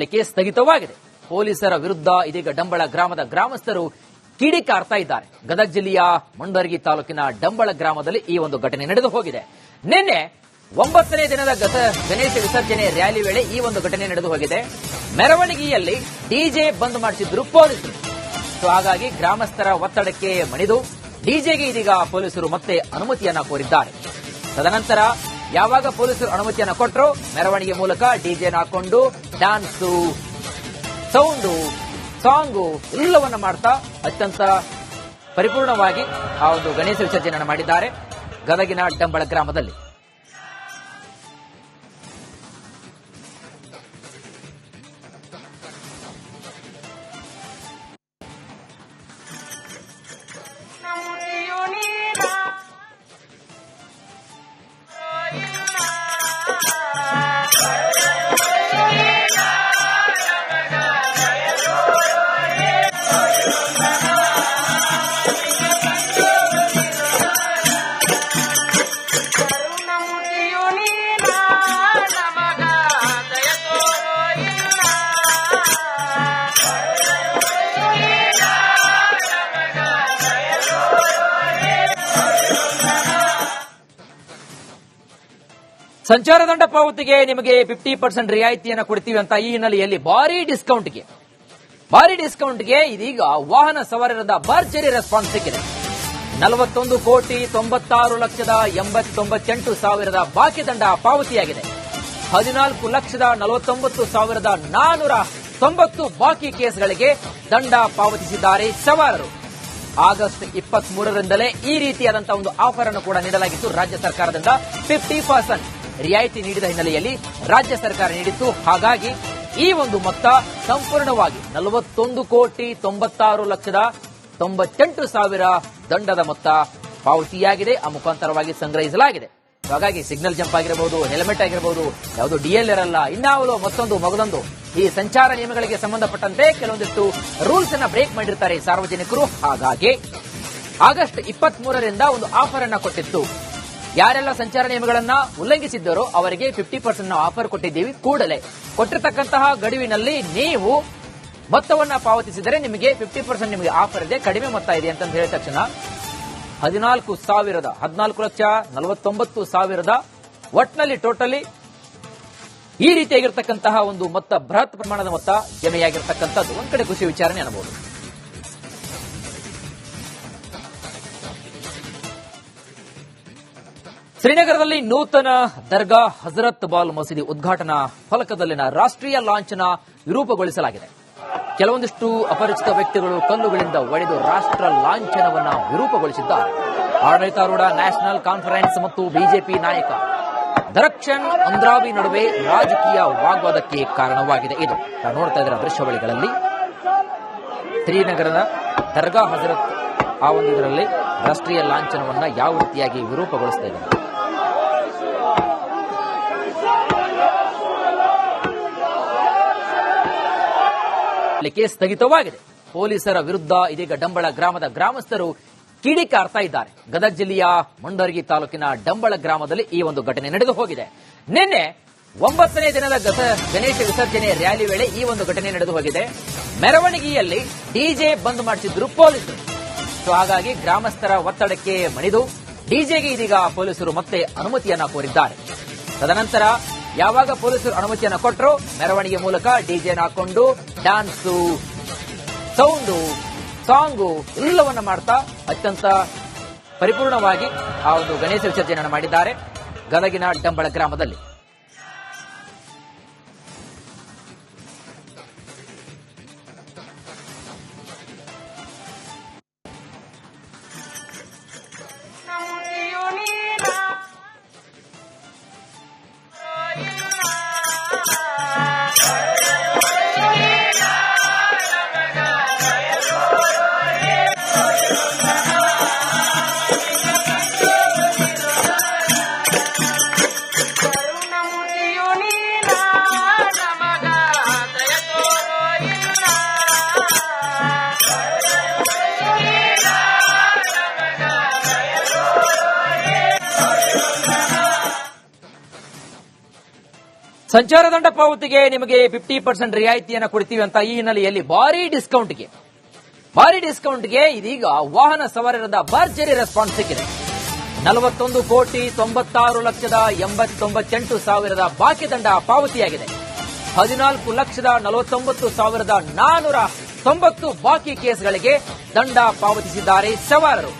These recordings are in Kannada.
ಕೇಸ್ ಸ್ಥಗಿತವಾಗಿದೆ. ಪೊಲೀಸರ ವಿರುದ್ಧ ಇದೀಗ ಡಂಬಳ ಗ್ರಾಮದ ಗ್ರಾಮಸ್ಥರು ಕಿಡಿಕಾರ್ತಾ ಇದ್ದಾರೆ. ಗದಗ ಜಿಲ್ಲೆಯ ಮುಂಡರಗಿ ತಾಲೂಕಿನ ಡಂಬಳ ಗ್ರಾಮದಲ್ಲಿ ಈ ಒಂದು ಘಟನೆ ನಡೆದು ಹೋಗಿದೆ. ನಿನ್ನೆ 9ನೇ ದಿನದ ಗಣೇಶ ವಿಸರ್ಜನೆ ರ್ಯಾಲಿ ವೇಳೆ ಈ ಒಂದು ಘಟನೆ ನಡೆದು ಹೋಗಿದೆ. ಮೆರವಣಿಗೆಯಲ್ಲಿ ಡಿಜೆ ಬಂದ್ ಮಾಡಿಸಿದ್ರು ಪೊಲೀಸರು. ಹಾಗಾಗಿ ಗ್ರಾಮಸ್ಥರ ಒತ್ತಡಕ್ಕೆ ಮಣಿದು ಡಿಜೆಗೆ ಇದೀಗ ಪೊಲೀಸರು ಮತ್ತೆ ಅನುಮತಿಯನ್ನ ಕೋರಿದ್ದಾರೆ. ತದನಂತರ ಯಾವಾಗ ಪೊಲೀಸರು ಅನುಮತಿಯನ್ನು ಕೊಟ್ಟರು, ಮೆರವಣಿಗೆ ಮೂಲಕ ಡಿಜೆನ ಹಾಕೊಂಡು ಡ್ಯಾನ್ಸು, ಸೌಂಡು, ಸಾಂಗು ಎಲ್ಲವನ್ನ ಮಾಡ್ತಾ ಅತ್ಯಂತ ಪರಿಪೂರ್ಣವಾಗಿ ಆ ಒಂದು ಗಣೇಶ ವಿಸರ್ಜನೆಯನ್ನು ಮಾಡಿದ್ದಾರೆ ಗದಗಿನ ಡಂಬಳ ಗ್ರಾಮದಲ್ಲಿ. ಸಂಚಾರ ದಂಡ ಪಾವತಿಗೆ ನಿಮಗೆ 50% ರಿಯಾಯಿತಿಯನ್ನು ಕೊಡ್ತೀವಿ ಅಂತ ಈ ಹಿನ್ನೆಲೆಯಲ್ಲಿ ಭಾರಿ ಡಿಸ್ಕೌಂಟ್ಗೆ ಇದೀಗ ವಾಹನ ಸವಾರರಿಂದ ಭರ್ಜರಿ ರೆಸ್ಪಾನ್ಸ್ ಸಿಕ್ಕಿದೆ. 41,96,89,800 ಬಾಕಿ ದಂಡ ಪಾವತಿಯಾಗಿದೆ. 14,49,490 ಬಾಕಿ ಕೇಸ್ಗಳಿಗೆ ದಂಡ ಪಾವತಿಸಿದ್ದಾರೆ ಸವಾರರು. ಆಗಸ್ಟ್ 23ರಿಂದಲೇ ಈ ರೀತಿಯಾದಂತಹ ಒಂದು ಆಫರ್ ಅನ್ನು ಕೂಡ ನೀಡಲಾಗಿತ್ತು. ರಾಜ್ಯ ಸರ್ಕಾರದಿಂದ 50% ರಿಯಾಯಿತಿ ನೀಡಿದ ಹಿನ್ನೆಲೆಯಲ್ಲಿ ರಾಜ್ಯ ಸರ್ಕಾರ ನೀಡಿತ್ತು. ಹಾಗಾಗಿ ಈ ಒಂದು ಮೊತ್ತ ಸಂಪೂರ್ಣವಾಗಿ 41,96,98,000 ದಂಡದ ಮೊತ್ತ ಪಾವತಿಯಾಗಿದೆ. ಆ ಮುಖಾಂತರವಾಗಿ ಸಂಗ್ರಹಿಸಲಾಗಿದೆ. ಹಾಗಾಗಿ ಸಿಗ್ನಲ್ ಜಂಪ್ ಆಗಿರಬಹುದು, ಹೆಲ್ಮೆಟ್ ಆಗಿರಬಹುದು, ಯಾವುದು ಡಿಎಲ್ ಇರಲ್ಲ, ಇನ್ನಾವಲೋ ಮತ್ತೊಂದು ಮಗದೊಂದು ಈ ಸಂಚಾರ ನಿಯಮಗಳಿಗೆ ಸಂಬಂಧಪಟ್ಟಂತೆ ಕೆಲವೊಂದಿಷ್ಟು ರೂಲ್ಸ್ ಅನ್ನ ಬ್ರೇಕ್ ಮಾಡಿರ್ತಾರೆ ಸಾರ್ವಜನಿಕರು. ಹಾಗಾಗಿ ಆಗಸ್ಟ್ 23ರಿಂದ ಒಂದು ಆಫರ್ ಅನ್ನ ಕೊಟ್ಟಿತ್ತು. ಯಾರೆಲ್ಲ ಸಂಚಾರ ನಿಯಮಗಳನ್ನ ಉಲ್ಲಂಘಿಸಿದ್ದರೋ ಅವರಿಗೆ 50% ಆಫರ್ ಕೊಟ್ಟಿದ್ದೀವಿ. ಕೂಡಲೇ ಕೊಟ್ಟಿರತಕ್ಕಂತಹ ಗಡುವಿನಲ್ಲಿ ನೀವು ಮೊತ್ತವನ್ನ ಪಾವತಿಸಿದರೆ ನಿಮಗೆ 50% ನಿಮಗೆ ಆಫರ್ ಇದೆ, ಕಡಿಮೆ ಮೊತ್ತ ಇದೆ ಅಂತ ಹೇಳಿದ ತಕ್ಷಣ 14,49,000 ಒಟ್ನಲ್ಲಿ ಟೋಟಲಿ ಈ ರೀತಿಯಾಗಿರ್ತಕ್ಕಂತಹ ಒಂದು ಮೊತ್ತ, ಬೃಹತ್ ಪ್ರಮಾಣದ ಮೊತ್ತ ಜಮೆಯಾಗಿರ್ತಕ್ಕಂಥದ್ದು ಒಂದ್ ಕಡೆ ಖುಷಿ ವಿಚಾರಣೆ ಅನ್ನಬಹುದು. ಶ್ರೀನಗರದಲ್ಲಿ ನೂತನ ದರ್ಗಾ ಹಜರತ್ ಬಾಲ್ ಮಸೀದಿ ಉದ್ಘಾಟನಾ ಫಲಕದಲ್ಲಿನ ರಾಷ್ಟ್ರೀಯ ಲಾಂಛನ ವಿರೂಪಗೊಳಿಸಲಾಗಿದೆ. ಕೆಲವೊಂದಿಷ್ಟು ಅಪರಿಚಿತ ವ್ಯಕ್ತಿಗಳು ಕಲ್ಲುಗಳಿಂದ ಒಡೆದು ರಾಷ್ಟ್ರ ಲಾಂಛನವನ್ನ ವಿರೂಪಗೊಳಿಸಿದ್ದಾರೆ. ಆಡಳಿತಾರೂಢ ನ್ಯಾಷನಲ್ ಕಾನ್ಫರೆನ್ಸ್ ಮತ್ತು ಬಿಜೆಪಿ ನಾಯಕ ದರಕ್ಷನ್ ಅಂದ್ರಾಬಿ ನಡುವೆ ರಾಜಕೀಯ ವಾಗ್ವಾದಕ್ಕೆ ಕಾರಣವಾಗಿದೆ. ಇದು ನಾವು ನೋಡ್ತಾ ಇದ್ದೀರಾ ದೃಶ್ಯಾವಳಿಗಳಲ್ಲಿ. ಶ್ರೀನಗರದ ದರ್ಗಾ ಹಜರತ್ ಆ ಒಂದು ಇದರಲ್ಲಿ ರಾಷ್ಟ್ರೀಯ ಲಾಂಛನವನ್ನ ಯಾವ ರೀತಿಯಾಗಿ ವಿರೂಪಗೊಳಿಸ್ತಾ ಇದ್ದಾರೆ. ಕೇಸ್ ಸ್ಥಗಿತವಾಗಿದೆ. ಪೊಲೀಸರ ವಿರುದ್ಧ ಇದೀಗ ಡಂಬಳ ಗ್ರಾಮದ ಗ್ರಾಮಸ್ಥರು ಕಿಡಿಕಾರ್ತಾ ಇದ್ದಾರೆ. ಗದಗ ಜಿಲ್ಲೆಯ ಮುಂಡರಗಿ ತಾಲೂಕಿನ ಡಂಬಳ ಗ್ರಾಮದಲ್ಲಿ ಈ ಒಂದು ಘಟನೆ ನಡೆದು ಹೋಗಿದೆ. ನಿನ್ನೆ 9ನೇ ದಿನದ ಗಣೇಶ ವಿಸರ್ಜನೆ ರ್ಯಾಲಿ ವೇಳೆ ಈ ಒಂದು ಘಟನೆ ನಡೆದು ಹೋಗಿದೆ. ಮೆರವಣಿಗೆಯಲ್ಲಿ ಡಿಜೆ ಬಂದ್ ಮಾಡಿಸಿದ್ರು ಪೊಲೀಸರು. ಹಾಗಾಗಿ ಗ್ರಾಮಸ್ಥರ ಒತ್ತಡಕ್ಕೆ ಮಣಿದು ಡಿಜೆಗೆ ಇದೀಗ ಪೊಲೀಸರು ಮತ್ತೆ ಅನುಮತಿಯನ್ನ ಕೋರಿದ್ದಾರೆ. ತದನಂತರ ಯಾವಾಗ ಪೊಲೀಸರು ಅನುಮತಿಯನ್ನು ಕೊಟ್ಟರು, ಮೆರವಣಿಗೆ ಮೂಲಕ ಡಿಜೆನ ಹಾಕೊಂಡು ಡ್ಯಾನ್ಸು, ಸೌಂಡು, ಸಾಂಗು ಎಲ್ಲವನ್ನ ಮಾಡ್ತಾ ಅತ್ಯಂತ ಪರಿಪೂರ್ಣವಾಗಿ ಆ ಒಂದು ಗಣೇಶ ವಿಸರ್ಜನೆಯನ್ನು ಮಾಡಿದ್ದಾರೆ ಗದಗಿನ ಡಂಬಳ ಗ್ರಾಮದಲ್ಲಿ. ಸಂಚಾರ ದಂಡ ಪಾವತಿಗೆ ನಿಮಗೆ 50% ರಿಯಾಯಿತಿಯನ್ನು ಕೊಡ್ತೀವಿ ಅಂತ ಈ ಹಿನ್ನೆಲೆಯಲ್ಲಿ ಭಾರಿ ಡಿಸ್ಕೌಂಟ್ಗೆ ಇದೀಗ ವಾಹನ ಸವಾರರಿಂದ ಭರ್ಜರಿ ರೆಸ್ಪಾನ್ಸ್ ಸಿಕ್ಕಿದೆ. 41,96,89,800 ಬಾಕಿ ದಂಡ ಪಾವತಿಯಾಗಿದೆ. 14,49,490 ಬಾಕಿ ಕೇಸ್ಗಳಿಗೆ ದಂಡ ಪಾವತಿಸಿದ್ದಾರೆ ಸವಾರರು.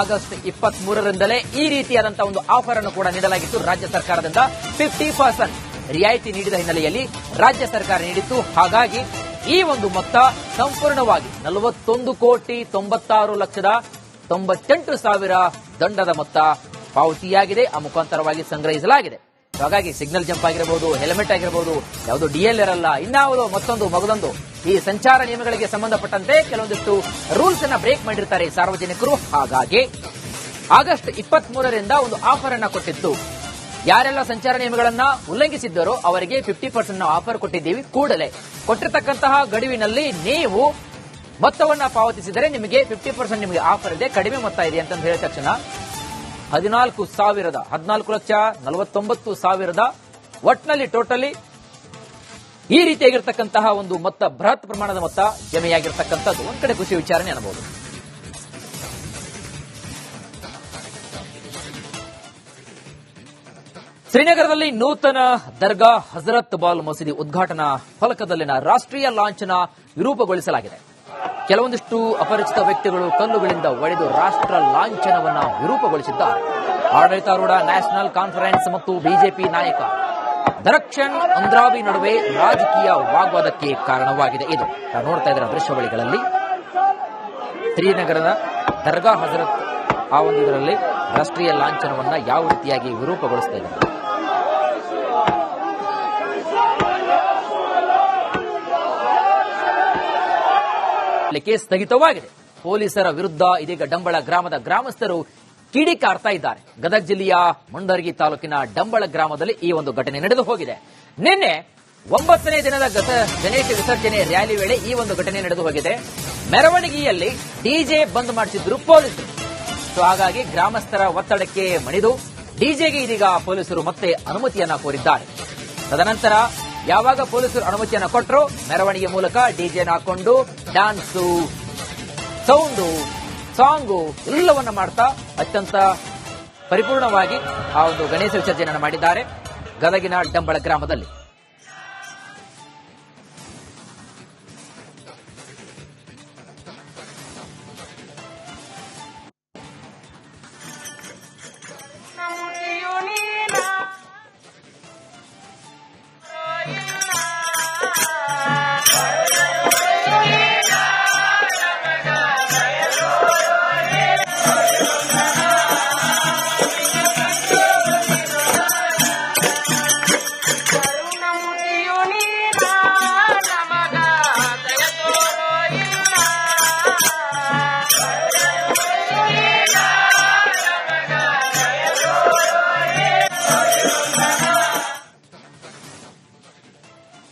ಆಗಸ್ಟ್ 23ರಿಂದಲೇ ಈ ರೀತಿಯಾದಂತಹ ಒಂದು ಆಫರ್ ಅನ್ನು ಕೂಡ ನೀಡಲಾಗಿತ್ತು. ರಾಜ್ಯ ಸರ್ಕಾರದಿಂದ 50% ರಿಯಾಯಿತಿ ನೀಡಿದ ಹಿನ್ನೆಲೆಯಲ್ಲಿ ರಾಜ್ಯ ಸರ್ಕಾರ ನೀಡಿತ್ತು. ಹಾಗಾಗಿ ಈ ಒಂದು ಮೊತ್ತ ಸಂಪೂರ್ಣವಾಗಿ 41,96,98,000 ದಂಡದ ಮೊತ್ತ ಪಾವತಿಯಾಗಿದೆ. ಆ ಮುಖಾಂತರವಾಗಿ ಸಂಗ್ರಹಿಸಲಾಗಿದೆ. ಹಾಗಾಗಿ ಸಿಗ್ನಲ್ ಜಂಪ್ ಆಗಿರಬಹುದು, ಹೆಲ್ಮೆಟ್ ಆಗಿರಬಹುದು, ಯಾವುದು ಡಿಎಲ್ ಇರಲ್ಲ, ಇನ್ಯಾವುದೋ ಮತ್ತೊಂದು ಮಗದೊಂದು ಈ ಸಂಚಾರ ನಿಯಮಗಳಿಗೆ ಸಂಬಂಧಪಟ್ಟಂತೆ ಕೆಲವೊಂದಿಷ್ಟು ರೂಲ್ಸ್ ಅನ್ನ ಬ್ರೇಕ್ ಮಾಡಿರ್ತಾರೆ ಸಾರ್ವಜನಿಕರು. ಹಾಗಾಗಿ ಆಗಸ್ಟ್ 23ರಿಂದ ಒಂದು ಆಫರ್ ಅನ್ನ ಕೊಟ್ಟಿತ್ತು. ಯಾರೆಲ್ಲ ಸಂಚಾರ ನಿಯಮಗಳನ್ನ ಉಲ್ಲಂಘಿಸಿದ್ದರೋ ಅವರಿಗೆ 50% ಆಫರ್ ಕೊಟ್ಟಿದ್ದೀವಿ. ಕೂಡಲೇ ಕೊಟ್ಟಿರತಕ್ಕಂತಹ ಗಡುವಿನಲ್ಲಿ ನೀವು ಮೊತ್ತವನ್ನ ಪಾವತಿಸಿದರೆ ನಿಮಗೆ 50% ನಿಮಗೆ ಆಫರ್ ಇದೆ, ಕಡಿಮೆ ಮೊತ್ತ ಇದೆ ಅಂತ ಹೇಳಿದ ತಕ್ಷಣ 14,49,000 ಒಟ್ನಲ್ಲಿ ಟೋಟಲಿ ಈ ರೀತಿಯಾಗಿರ್ತಕ್ಕಂತಹ ಒಂದು ಮೊತ್ತ, ಬೃಹತ್ ಪ್ರಮಾಣದ ಮೊತ್ತ ಜಮೆಯಾಗಿರ್ತಕ್ಕಂಥದ್ದು ಒಂದ್ ಕಡೆ ಖುಷಿ ವಿಚಾರಣೆ ಅನ್ನಬಹುದು. ಶ್ರೀನಗರದಲ್ಲಿ ನೂತನ ದರ್ಗಾ ಹಜರತ್ ಬಾಲ್ ಮಸೀದಿ ಉದ್ಘಾಟನಾ ಫಲಕದಲ್ಲಿನ ರಾಷ್ಟ್ರೀಯ ಲಾಂಛನ ವಿರೂಪಗೊಳಿಸಲಾಗಿದೆ. ಕೆಲವೊಂದಿಷ್ಟು ಅಪರಿಚಿತ ವ್ಯಕ್ತಿಗಳು ಕಲ್ಲುಗಳಿಂದ ಒಡೆದು ರಾಷ್ಟ್ರ ಲಾಂಛನವನ್ನ ವಿರೂಪಗೊಳಿಸಿದ್ದಾರೆ. ಆಡಳಿತಾರೂಢ ನ್ಯಾಷನಲ್ ಕಾನ್ಫರೆನ್ಸ್ ಮತ್ತು ಬಿಜೆಪಿ ನಾಯಕ ದರಕ್ಷನ್ ಅಂದ್ರಾವಿ ನಡುವೆ ರಾಜಕೀಯ ವಾಗ್ವಾದಕ್ಕೆ ಕಾರಣವಾಗಿದೆ. ಇದು ನಾವು ನೋಡ್ತಾ ಇದ್ದೀರ ದೃಶ್ಯಾವಳಿಗಳಲ್ಲಿ ಶ್ರೀನಗರದ ದರ್ಗಾ ಹಜರತ್ ಆ ಒಂದು ಇದರಲ್ಲಿ ರಾಷ್ಟ್ರೀಯ ಲಾಂಛನವನ್ನ ಯಾವ ರೀತಿಯಾಗಿ ವಿರೂಪಗೊಳಿಸ್ತಾ ಇದ್ದಾರೆ. ಸ್ಥಗಿತವಾಗಿದೆ. ಪೊಲೀಸರ ವಿರುದ್ಧ ಇದೀಗ ಡಂಬಳ ಗ್ರಾಮದ ಗ್ರಾಮಸ್ಥರು ಕಿಡಿಕಾರ್ತಾ ಇದ್ದಾರೆ. ಗದಗ ಜಿಲ್ಲೆಯ ಮುಂಡರಗಿ ತಾಲೂಕಿನ ಡಂಬಳ ಗ್ರಾಮದಲ್ಲಿ ಈ ಒಂದು ಘಟನೆ ನಡೆದು ಹೋಗಿದೆ. ನಿನ್ನೆ 9ನೇ ದಿನದ ಗಣೇಶ ವಿಸರ್ಜನೆ ರ್ಯಾಲಿ ವೇಳೆ ಈ ಒಂದು ಘಟನೆ ನಡೆದು ಹೋಗಿದೆ. ಮೆರವಣಿಗೆಯಲ್ಲಿ ಡಿಜೆ ಬಂದ್ ಮಾಡಿಸಿದ್ರು ಪೊಲೀಸರು. ಹಾಗಾಗಿ ಗ್ರಾಮಸ್ಥರ ಒತ್ತಡಕ್ಕೆ ಮಣಿದು ಡಿಜೆಗೆ ಇದೀಗ ಪೊಲೀಸರು ಮತ್ತೆ ಅನುಮತಿಯನ್ನ ಕೋರಿದ್ದಾರೆ. ತದನಂತರ ಯಾವಾಗ ಪೊಲೀಸರು ಅನುಮತಿಯನ್ನ ಕೊಟ್ಟರು, ಮೆರವಣಿಗೆ ಮೂಲಕ ಡಿಜೆನ ಹಾಕೊಂಡು ಡ್ಯಾನ್ಸು, ಸೌಂಡು, ಸಾಂಗು ಎಲ್ಲವನ್ನ ಮಾಡ್ತಾ ಅತ್ಯಂತ ಪರಿಪೂರ್ಣವಾಗಿ ಆ ಒಂದು ಗಣೇಶ ವಿಸರ್ಜನೆಯನ್ನು ಮಾಡಿದ್ದಾರೆ ಗದಗಿನ ಡಂಬಳ ಗ್ರಾಮದಲ್ಲಿ.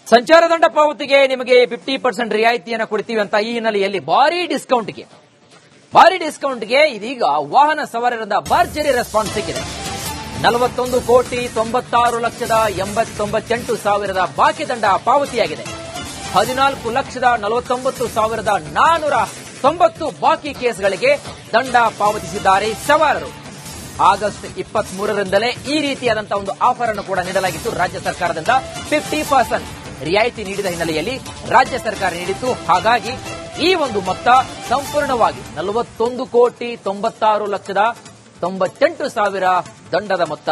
ಸಂಚಾರ ದಂಡ ಪಾವತಿಗೆ ನಿಮಗೆ 50% ರಿಯಾಯಿತಿಯನ್ನು ಕೊಡ್ತೀವಿ ಅಂತ ಈ ಹಿನ್ನೆಲೆಯಲ್ಲಿ ಭಾರಿ ಡಿಸ್ಕೌಂಟ್ಗೆ ಇದೀಗ ವಾಹನ ಸವಾರರಿಂದ ಭರ್ಜರಿ ರೆಸ್ಪಾನ್ಸ್ ಸಿಕ್ಕಿದೆ. 41,96,89,800 ಬಾಕಿ ದಂಡ ಪಾವತಿಯಾಗಿದೆ. 14,49,490 ಬಾಕಿ ಕೇಸ್ಗಳಿಗೆ ದಂಡ ಪಾವತಿಸಿದ್ದಾರೆ ಸವಾರರು. ಆಗಸ್ಟ್ 23ರಿಂದಲೇ ಈ ರೀತಿಯಾದಂತಹ ಒಂದು ಆಫರ್ ಅನ್ನು ಕೂಡ ನೀಡಲಾಗಿತ್ತು. ರಾಜ್ಯ ಸರ್ಕಾರದಿಂದ 50% ರಿಯಾಯಿತಿ ನೀಡಿದ ಹಿನ್ನೆಲೆಯಲ್ಲಿ ರಾಜ್ಯ ಸರ್ಕಾರ ನೀಡಿತ್ತು. ಹಾಗಾಗಿ ಈ ಒಂದು ಮೊತ್ತ ಸಂಪೂರ್ಣವಾಗಿ 41,96,98,000 ದಂಡದ ಮೊತ್ತ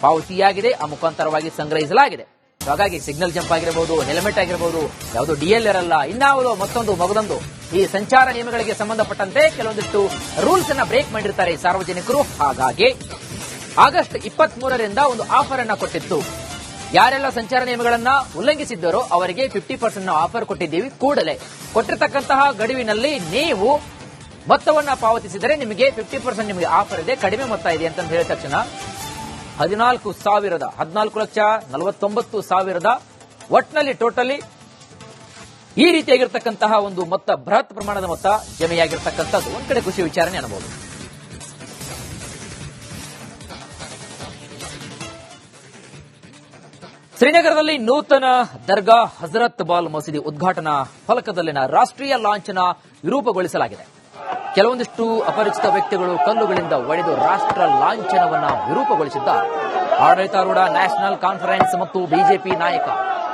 ಪಾವತಿಯಾಗಿದೆ. ಆ ಮುಖಾಂತರವಾಗಿ ಸಂಗ್ರಹಿಸಲಾಗಿದೆ. ಹಾಗಾಗಿ ಸಿಗ್ನಲ್ ಜಂಪ್ ಆಗಿರಬಹುದು, ಹೆಲ್ಮೆಟ್ ಆಗಿರಬಹುದು, ಯಾವುದು ಡಿಎಲ್ ಇರಲ್ಲ, ಇನ್ಯಾವುದೋ ಮತ್ತೊಂದು ಮಗದೊಂದು ಈ ಸಂಚಾರ ನಿಯಮಗಳಿಗೆ ಸಂಬಂಧಪಟ್ಟಂತೆ ಕೆಲವೊಂದಿಷ್ಟು ರೂಲ್ಸ್ ಅನ್ನ ಬ್ರೇಕ್ ಮಾಡಿರ್ತಾರೆ ಸಾರ್ವಜನಿಕರು. ಹಾಗಾಗಿ ಆಗಸ್ಟ್ 23ರಿಂದ ಒಂದು ಆಫರ್ ಅನ್ನ ಕೊಟ್ಟಿತ್ತು. ಯಾರೆಲ್ಲ ಸಂಚಾರ ನಿಯಮಗಳನ್ನ ಉಲ್ಲಂಘಿಸಿದ್ದರೋ ಅವರಿಗೆ 50% ಆಫರ್ ಕೊಟ್ಟಿದ್ದೀವಿ. ಕೂಡಲೇ ಕೊಟ್ಟಿರತಕ್ಕಂತಹ ಗಡುವಿನಲ್ಲಿ ನೀವು ಮೊತ್ತವನ್ನ ಪಾವತಿಸಿದರೆ ನಿಮಗೆ 50% ನಿಮಗೆ ಆಫರ್ ಇದೆ, ಕಡಿಮೆ ಮೊತ್ತ ಇದೆ ಅಂತ ಹೇಳಿದ ತಕ್ಷಣ 14,49,000 ಒಟ್ನಲ್ಲಿ ಟೋಟಲಿ ಈ ರೀತಿಯಾಗಿರ್ತಕ್ಕಂತಹ ಒಂದು ಮೊತ್ತ, ಬೃಹತ್ ಪ್ರಮಾಣದ ಮೊತ್ತ ಜಮೆಯಾಗಿರ್ತಕ್ಕಂಥದ್ದು ಒಂದ್ ಕಡೆ ಖುಷಿ ವಿಚಾರಣೆ ಅನ್ನಬಹುದು. ಶ್ರೀನಗರದಲ್ಲಿ ನೂತನ ದರ್ಗಾ ಹಜರತ್ ಬಾಲ್ ಮಸೀದಿ ಉದ್ಘಾಟನಾ ಫಲಕದಲ್ಲಿನ ರಾಷ್ಟ್ರೀಯ ಲಾಂಛನ ವಿರೂಪಗೊಳಿಸಲಾಗಿದೆ. ಕೆಲವೊಂದಿಷ್ಟು ಅಪರಿಚಿತ ವ್ಯಕ್ತಿಗಳು ಕಲ್ಲುಗಳಿಂದ ಒಡೆದು ರಾಷ್ಟ್ರ ಲಾಂಛನವನ್ನ ವಿರೂಪಗೊಳಿಸಿದ್ದಾರೆ. ಆಡಳಿತಾರೂಢ ನ್ಯಾಷನಲ್ ಕಾನ್ಫರೆನ್ಸ್ ಮತ್ತು ಬಿಜೆಪಿ ನಾಯಕ